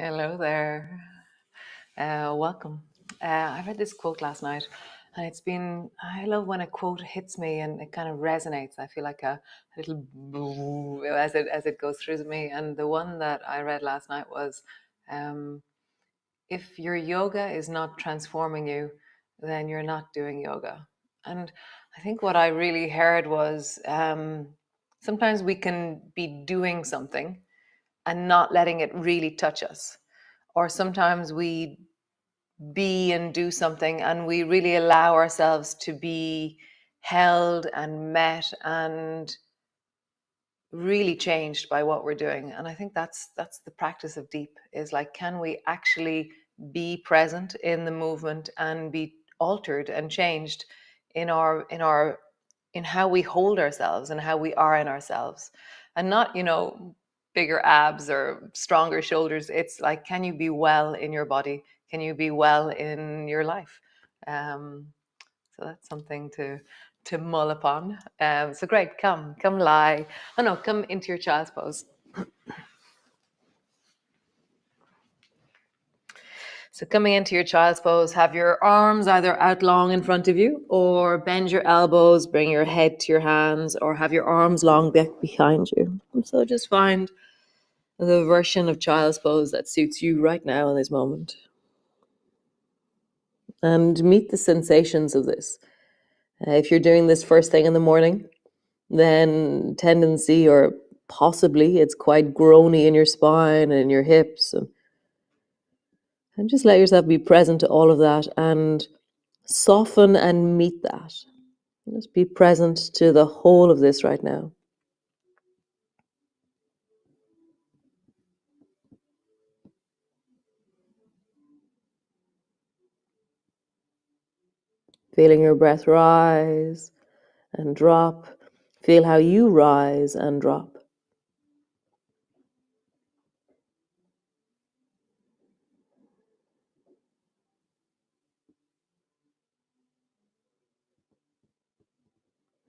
Hello there. Welcome. I read this quote last night, and I love when a quote hits me and it kind of resonates. I feel like a little boo as it goes through me. And the one that I read last night was, um, if your yoga is not transforming you, then you're not doing yoga. And I think what I really heard was, sometimes we can be doing something and not letting it really touch us. Or sometimes we be and do something and we really allow ourselves to be held and met and really changed by what we're doing. And I think that's the practice of deep, is like, can we actually be present in the movement and be altered and changed in how we hold ourselves and how we are in ourselves, and not, bigger abs or stronger shoulders. It's like, can you be well in your body? Can you be well in your life? um, so that's something to mull upon. So great, come lie. Oh no, come into your child's pose. So coming into your child's pose, have your arms either out long in front of you, or bend your elbows, bring your head to your hands, or have your arms long back behind you. And so just find the version of child's pose that suits you right now in this moment. And meet the sensations of this. If you're doing this first thing in the morning, then tendency, or possibly, it's quite groany in your spine and in your hips. And just let yourself be present to all of that and soften and meet that. Just be present to the whole of this right now. Feeling your breath rise and drop. Feel how you rise and drop.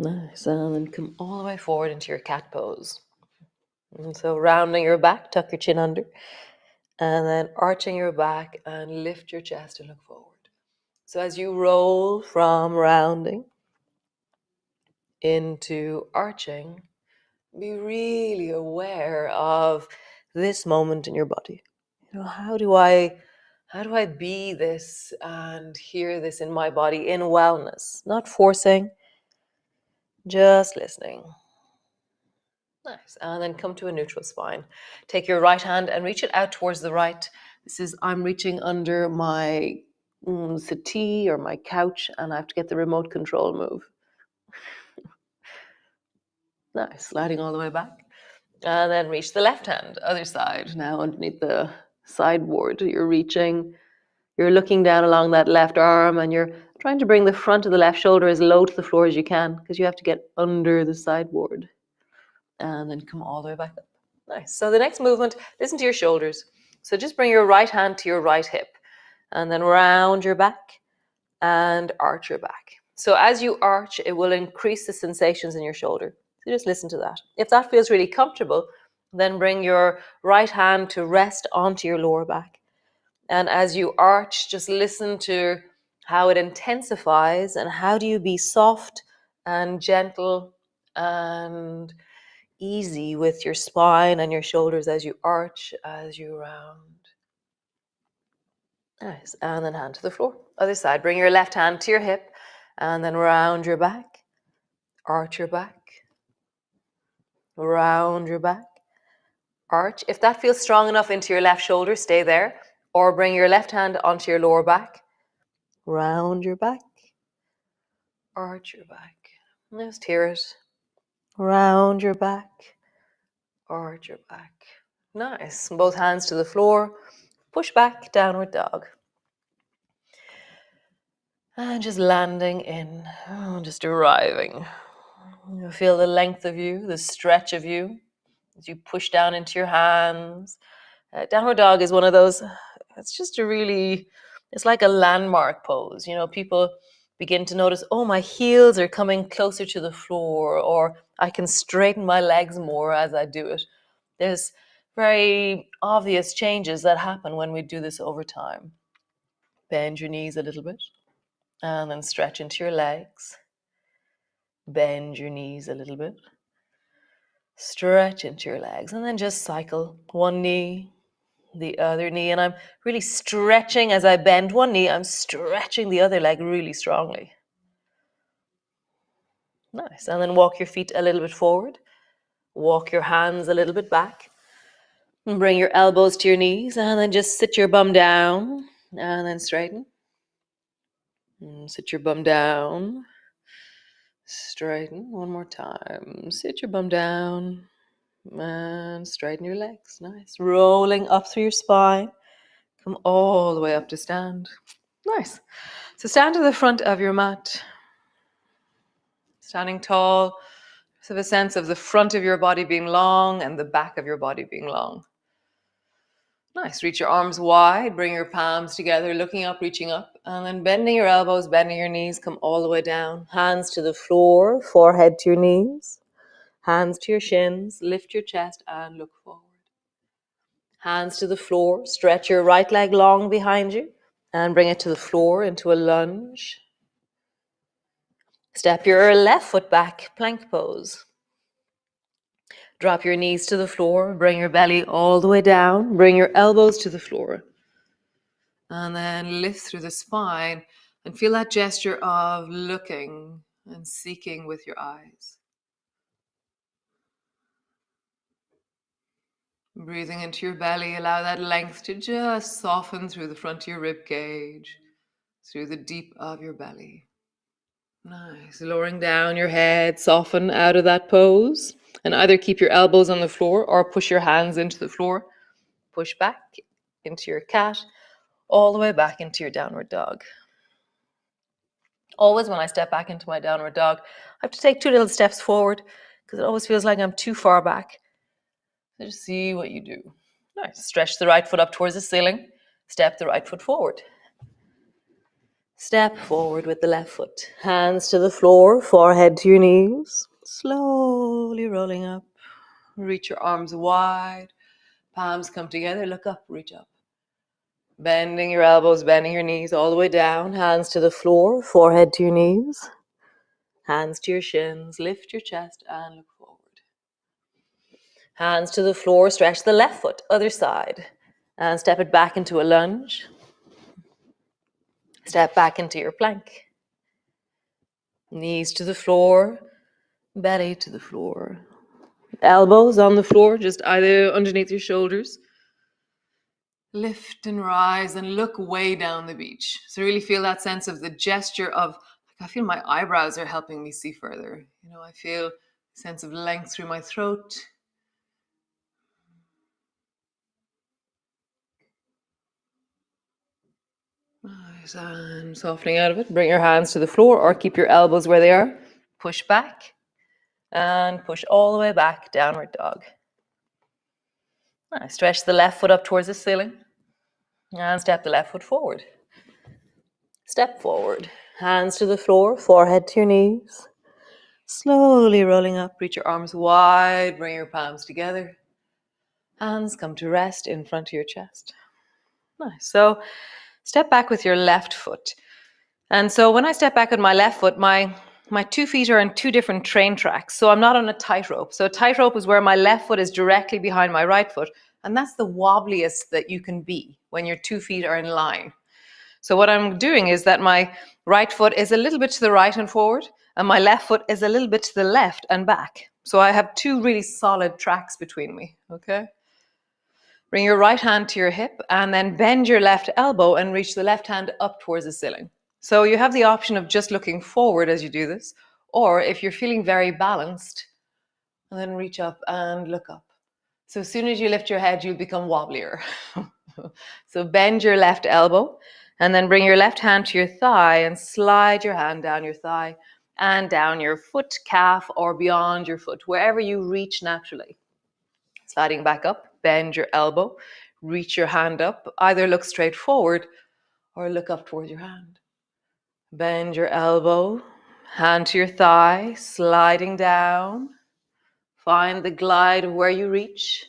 Nice. And then come all the way forward into your cat pose. And so rounding your back, tuck your chin under. And then arching your back and lift your chest and look forward. So as you roll from rounding into arching, be really aware of this moment in your body. How do I be this and hear this in my body in wellness? Not forcing, just listening. Nice. And then come to a neutral spine. Take your right hand and reach it out towards the right. I'm reaching under my settee or my couch, and I have to get the remote control move. Nice. Sliding all the way back. And then reach the left hand, other side. Now underneath the sideboard, you're looking down along that left arm, and you're trying to bring the front of the left shoulder as low to the floor as you can, because you have to get under the sideboard. And then come all the way back up. Nice. So the next movement, listen to your shoulders. So just bring your right hand to your right hip, and then round your back and arch your back. So as you arch, it will increase the sensations in your shoulder. So just listen to that. If that feels really comfortable, then bring your right hand to rest onto your lower back. And as you arch, just listen to how it intensifies, and how do you be soft and gentle and easy with your spine and your shoulders as you arch, as you round. Nice. And then hand to the floor. Other side. Bring your left hand to your hip and then round your back, arch your back, round your back, arch. If that feels strong enough into your left shoulder, stay there. Or bring your left hand onto your lower back, round your back, arch your back. Just hear it. Round your back, arch your back. Nice. Both hands to the floor. Push back, downward dog. And just landing in, just arriving. You feel the length of you, the stretch of you, as you push down into your hands. Downward dog is one of those, it's like a landmark pose. People begin to notice, oh, my heels are coming closer to the floor, or I can straighten my legs more as I do it. There's very obvious changes that happen when we do this over time. Bend your knees a little bit and then stretch into your legs. Bend your knees a little bit. Stretch into your legs and then just cycle one knee, the other knee. And I'm really stretching as I bend one knee. I'm stretching the other leg really strongly. Nice. And then walk your feet a little bit forward. Walk your hands a little bit back. And bring your elbows to your knees and then just sit your bum down and then straighten. And sit your bum down. Straighten one more time. Sit your bum down and straighten your legs. Nice. Rolling up through your spine. Come all the way up to stand. Nice. So stand to the front of your mat. Standing tall. Just have a sense of the front of your body being long and the back of your body being long. Nice. Reach your arms wide. Bring your palms together, looking up, reaching up. And then bending your elbows, bending your knees. Come all the way down. Hands to the floor, forehead to your knees. Hands to your shins. Lift your chest and look forward. Hands to the floor. Stretch your right leg long behind you. And bring it to the floor into a lunge. Step your left foot back, plank pose. Drop your knees to the floor. Bring your belly all the way down. Bring your elbows to the floor. And then lift through the spine and feel that gesture of looking and seeking with your eyes. Breathing into your belly, allow that length to just soften through the front of your rib cage, through the deep of your belly. Nice. Lowering down your head, soften out of that pose. And either keep your elbows on the floor or push your hands into the floor. Push back into your cat, all the way back into your downward dog. Always when I step back into my downward dog, I have to take 2 little steps forward because it always feels like I'm too far back. So just see what you do. Nice. Stretch the right foot up towards the ceiling. Step the right foot forward. Step forward with the left foot. Hands to the floor, forehead to your knees. Slowly rolling up. Reach your arms wide. Palms come together. Look up, reach up. Bending your elbows, bending your knees all the way down. Hands to the floor, forehead to your knees. Hands to your shins. Lift your chest and look forward. Hands to the floor. Stretch the left foot, other side. And step it back into a lunge. Step back into your plank. Knees to the floor, belly to the floor. Elbows on the floor, just either underneath your shoulders. Lift and rise and look way down the beach. So really feel that sense of the gesture of, like, I feel my eyebrows are helping me see further. You know, I feel a sense of length through my throat. Nice, and softening out of it. Bring your hands to the floor or keep your elbows where they are. Push back and push all the way back, downward dog. Nice. Stretch the left foot up towards the ceiling and step the left foot forward. Step forward. Hands to the floor, forehead to your knees. Slowly rolling up, reach your arms wide, bring your palms together. Hands come to rest in front of your chest. Nice. So step back with your left foot. And so when I step back with my left foot, my 2 feet are on 2 different train tracks. So I'm not on a tightrope. So a tightrope is where my left foot is directly behind my right foot. And that's the wobbliest that you can be when your 2 feet are in line. So what I'm doing is that my right foot is a little bit to the right and forward, and my left foot is a little bit to the left and back. So I have 2 really solid tracks between me, okay? Bring your right hand to your hip and then bend your left elbow and reach the left hand up towards the ceiling. So you have the option of just looking forward as you do this, or if you're feeling very balanced, then reach up and look up. So as soon as you lift your head, you'll become wobblier. So bend your left elbow and then bring your left hand to your thigh and slide your hand down your thigh and down your foot, calf, or beyond your foot, wherever you reach naturally. Sliding back up, bend your elbow, reach your hand up, either look straight forward or look up towards your hand. Bend your elbow, hand to your thigh, sliding down. Find the glide of where you reach.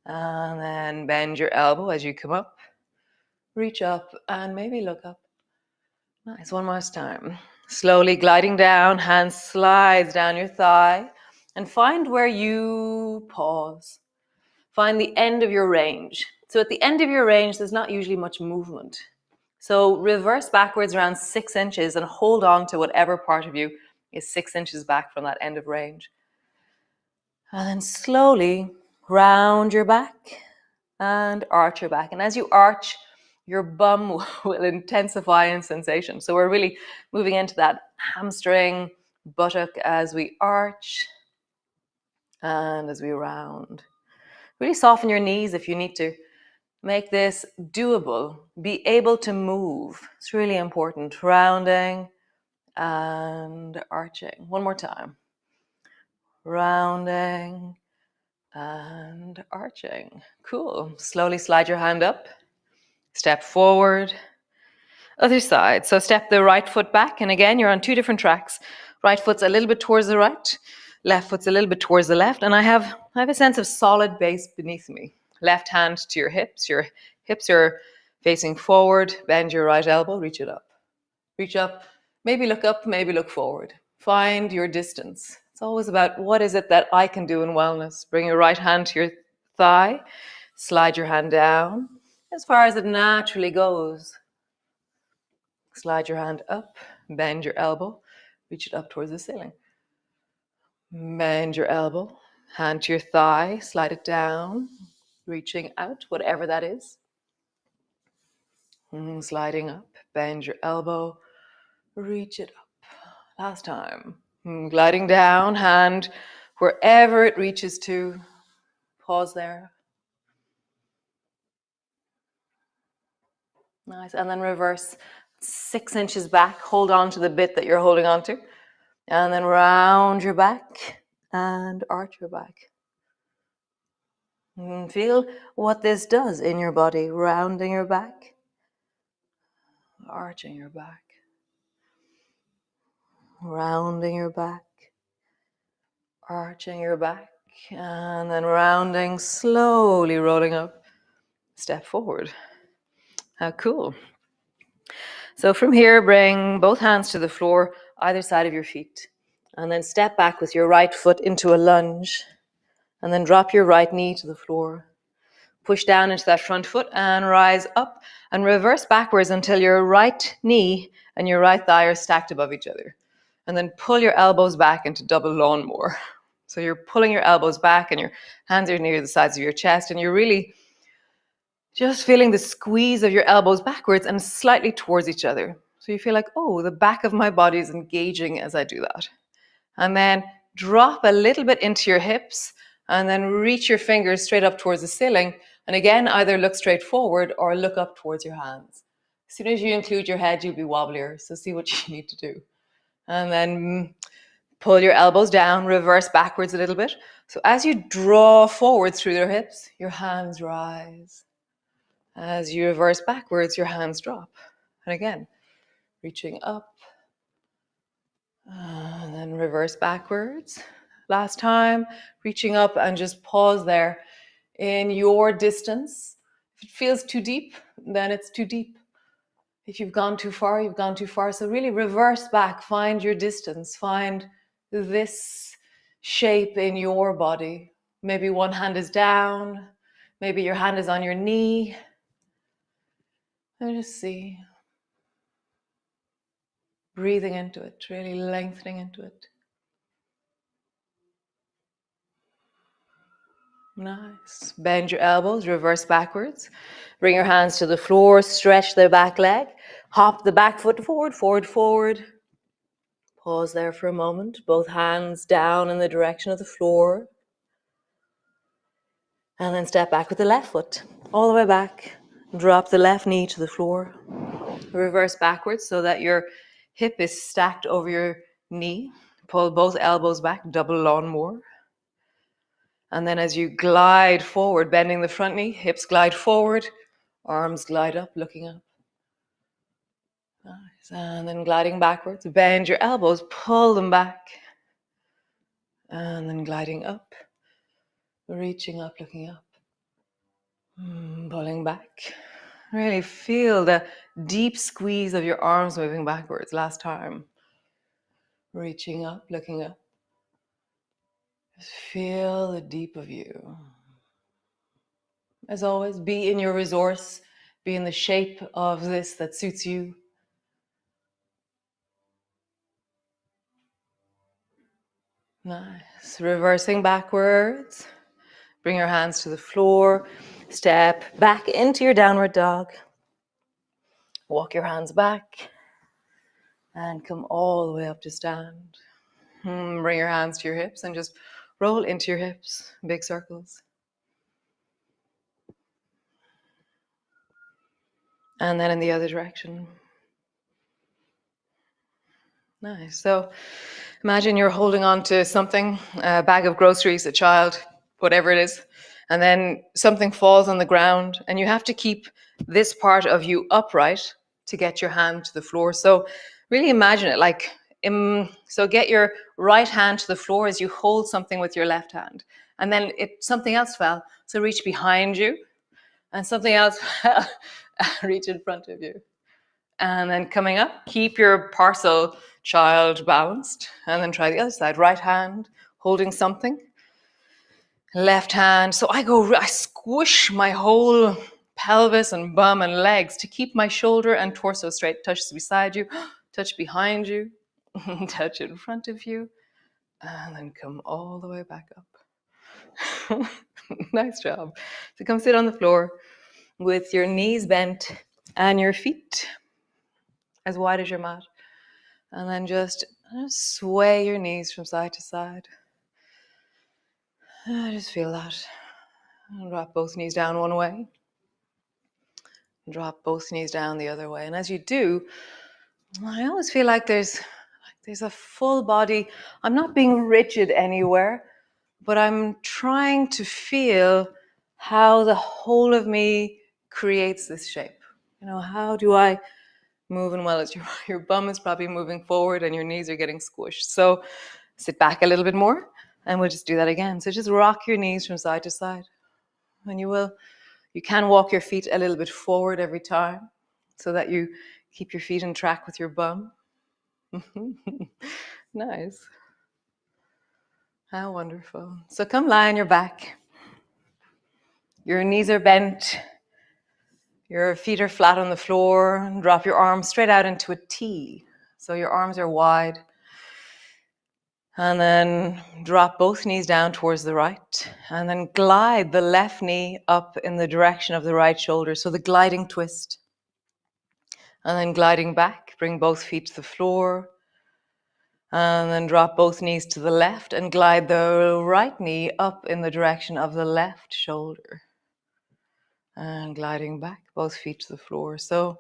And then bend your elbow as you come up. Reach up and maybe look up. Nice, one more time. Slowly gliding down, hand slides down your thigh. And find where you pause. Find the end of your range. So at the end of your range, there's not usually much movement. So reverse backwards around 6 inches and hold on to whatever part of you is 6 inches back from that end of range. And then slowly round your back and arch your back. And as you arch, your bum will intensify in sensation. So we're really moving into that hamstring, buttock as we arch and as we round. Really soften your knees if you need to. Make this doable. Be able to move. It's really important. Rounding and arching. One more time. Rounding and arching. Cool. Slowly slide your hand up. Step forward. Other side. So step the right foot back. And again, you're on 2 different tracks. Right foot's a little bit towards the right. Left foot's a little bit towards the left. And I have a sense of solid base beneath me. Left hand to your hips. Your hips are facing forward. Bend your right elbow. Reach it up. Reach up. Maybe look up. Maybe look forward. Find your distance. It's always about what is it that I can do in wellness. Bring your right hand to your thigh. Slide your hand down as far as it naturally goes. Slide your hand up. Bend your elbow. Reach it up towards the ceiling. Bend your elbow. Hand to your thigh. Slide it down. Reaching out, whatever that is. Sliding up. Bend your elbow. Reach it up. Last time. Gliding down. Hand wherever it reaches to. Pause there. Nice. And then reverse 6 inches back. Hold on to the bit that you're holding on to. And then round your back and arch your back. Feel what this does in your body. Rounding your back. Arching your back. Rounding your back. Arching your back. And then rounding, slowly rolling up. Step forward. How cool. So from here, bring both hands to the floor, either side of your feet. And then step back with your right foot into a lunge. And then drop your right knee to the floor. Push down into that front foot and rise up and reverse backwards until your right knee and your right thigh are stacked above each other. And then pull your elbows back into double lawnmower. So you're pulling your elbows back and your hands are near the sides of your chest and you're really just feeling the squeeze of your elbows backwards and slightly towards each other. So you feel like, oh, the back of my body is engaging as I do that. And then drop a little bit into your hips and then reach your fingers straight up towards the ceiling. And again, either look straight forward or look up towards your hands. As soon as you include your head, you'll be wobblier. So see what you need to do. And then pull your elbows down, reverse backwards a little bit. So as you draw forward through your hips, your hands rise. As you reverse backwards, your hands drop. And again, reaching up. And then reverse backwards. Last time, reaching up and just pause there in your distance. If it feels too deep, then it's too deep. If you've gone too far, you've gone too far. So really reverse back, find your distance, find this shape in your body. Maybe one hand is down, maybe your hand is on your knee. And just see. Breathing into it, really lengthening into it. Nice. Bend your elbows, reverse backwards. Bring your hands to the floor, stretch the back leg. Hop the back foot forward, forward, forward. Pause there for a moment. Both hands down in the direction of the floor. And then step back with the left foot, all the way back. Drop the left knee to the floor. Reverse backwards so that your hip is stacked over your knee. Pull both elbows back, double lawnmower. And then as you glide forward, bending the front knee, hips glide forward, arms glide up, looking up. Nice. And then gliding backwards, bend your elbows, pull them back. And then gliding up, reaching up, looking up. Pulling back. Really feel the deep squeeze of your arms moving backwards. Last time. Reaching up, looking up. Just feel the deep of you. As always, be in your resource. Be in the shape of this that suits you. Nice. Reversing backwards. Bring your hands to the floor. Step back into your downward dog. Walk your hands back. And come all the way up to stand. Bring your hands to your hips and just roll into your hips. Big circles. And then in the other direction. Nice. So imagine you're holding on to something, a bag of groceries, a child, whatever it is, and then something falls on the ground and you have to keep this part of you upright to get your hand to the floor. So really imagine it like, so get your right hand to the floor as you hold something with your left hand. And then something else fell. So reach behind you and something else fell. Reach in front of you. And then coming up, keep your parcel child balanced. And then try the other side. Right hand holding something. Left hand. So I squish my whole pelvis and bum and legs to keep my shoulder and torso straight. Touch beside you. Touch behind you. Touch in front of you. And then come all the way back up. Nice job. So come sit on the floor with your knees bent and your feet as wide as your mat. And then just sway your knees from side to side. Just feel that. And drop both knees down one way. Drop both knees down the other way. And as you do, I always feel like there's a full body. I'm not being rigid anywhere, but I'm trying to feel how the whole of me creates this shape. You know, how do I move? And well, as your bum is probably moving forward and your knees are getting squished. So sit back a little bit more and we'll just do that again. So just rock your knees from side to side. And you can walk your feet a little bit forward every time so that you keep your feet in track with your bum. Nice. How wonderful. So come lie on your back. Your knees are bent. Your feet are flat on the floor. And drop your arms straight out into a T. So your arms are wide. And then drop both knees down towards the right. And then glide the left knee up in the direction of the right shoulder. So the gliding twist. And then gliding back, bring both feet to the floor. And then drop both knees to the left and glide the right knee up in the direction of the left shoulder. And gliding back, both feet to the floor. So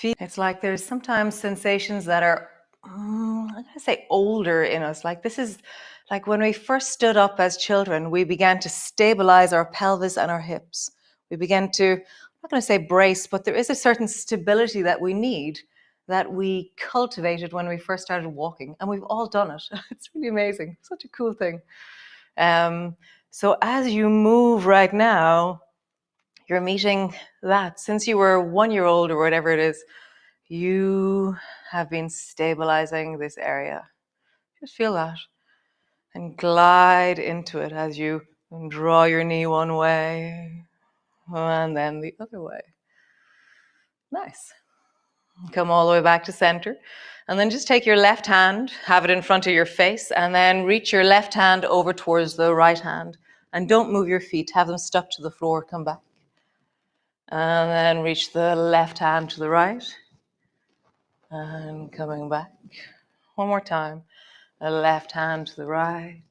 it's like there's sometimes sensations that are, I'm going to say older in us. Like this is like when we first stood up as children, we began to stabilize our pelvis and our hips. We began to, I'm not going to say brace, but there is a certain stability that we need that we cultivated when we first started walking. And we've all done it. It's really amazing. Such a cool thing. So as you move right now, you're meeting that. Since you were 1 year old or whatever it is, you have been stabilizing this area. Just feel that. And glide into it as you draw your knee one way and then the other way. Nice. Come all the way back to center. And then just take your left hand, have it in front of your face, and then reach your left hand over towards the right hand. And don't move your feet. Have them stuck to the floor. Come back. And then reach the left hand to the right. And coming back. One more time. The left hand to the right.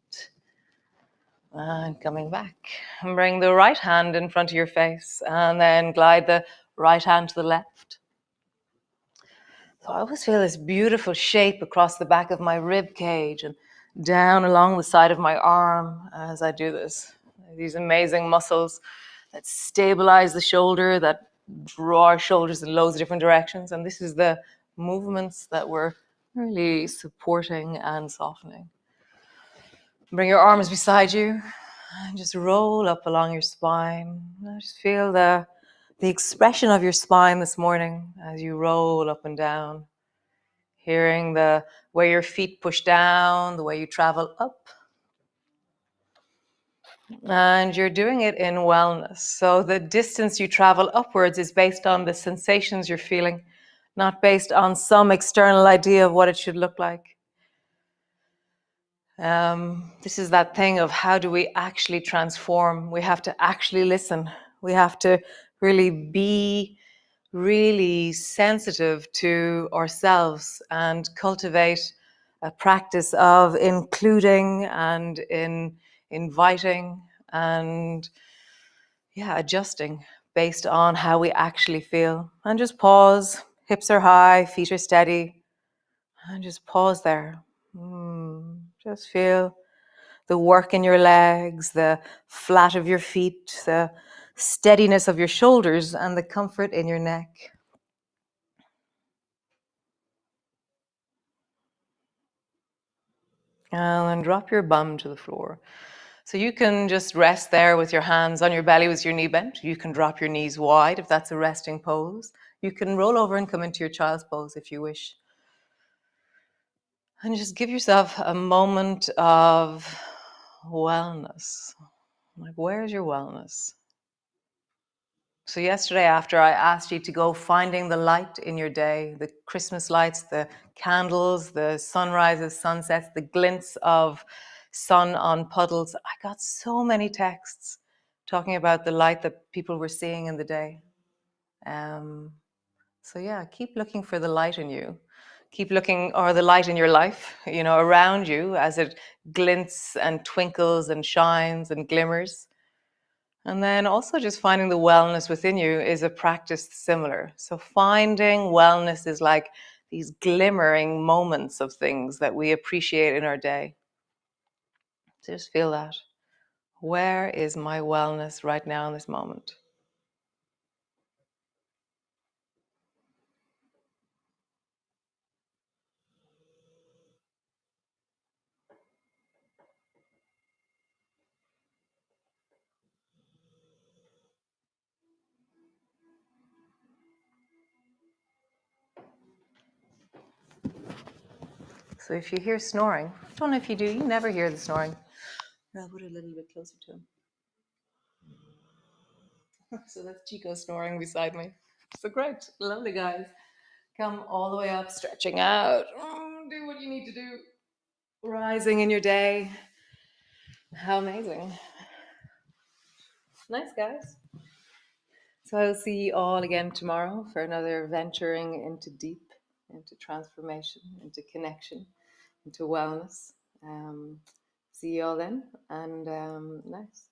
And coming back. And bring the right hand in front of your face. And then glide the right hand to the left. So I always feel this beautiful shape across the back of my rib cage and down along the side of my arm as I do this. These amazing muscles that stabilize the shoulder, that draw our shoulders in loads of different directions. And this is the movements that we're really supporting and softening. Bring your arms beside you And just roll up along your spine. Just feel the expression of your spine this morning as you roll up and down. Hearing the way your feet push down, the way you travel up. And you're doing it in wellness. So the distance you travel upwards is based on the sensations you're feeling, not based on some external idea of what it should look like. This is that thing of how do we actually transform? We have to actually listen. We have to really be really sensitive to ourselves and cultivate a practice of including and inviting and adjusting based on how we actually feel. And just pause. Hips are high, feet are steady. And just pause there. Just feel the work in your legs, the flat of your feet, the steadiness of your shoulders, and the comfort in your neck. And then drop your bum to the floor. So you can just rest there with your hands on your belly with your knee bent. You can drop your knees wide if that's a resting pose. You can roll over and come into your child's pose if you wish. And just give yourself a moment of wellness. Like, where's your wellness? So yesterday, after I asked you to go finding the light in your day, the Christmas lights, the candles, the sunrises, sunsets, the glints of sun on puddles, I got so many texts talking about the light that people were seeing in the day. So yeah, keep looking for the light in you. Keep looking, or the light in your life, around you as it glints and twinkles and shines and glimmers. And then also just finding the wellness within you is a practice similar. So finding wellness is like these glimmering moments of things that we appreciate in our day. So just feel that. Where is my wellness right now in this moment? So if you hear snoring, I don't know if you do, you never hear the snoring. I'll put it a little bit closer to him. So that's Chico snoring beside me. So great. Lovely, guys. Come all the way up, stretching out. Do what you need to do. Rising in your day. How amazing. Nice, guys. So I'll see you all again tomorrow for another venturing into deep, into transformation, into connection, into wellness. See you all then, and nice.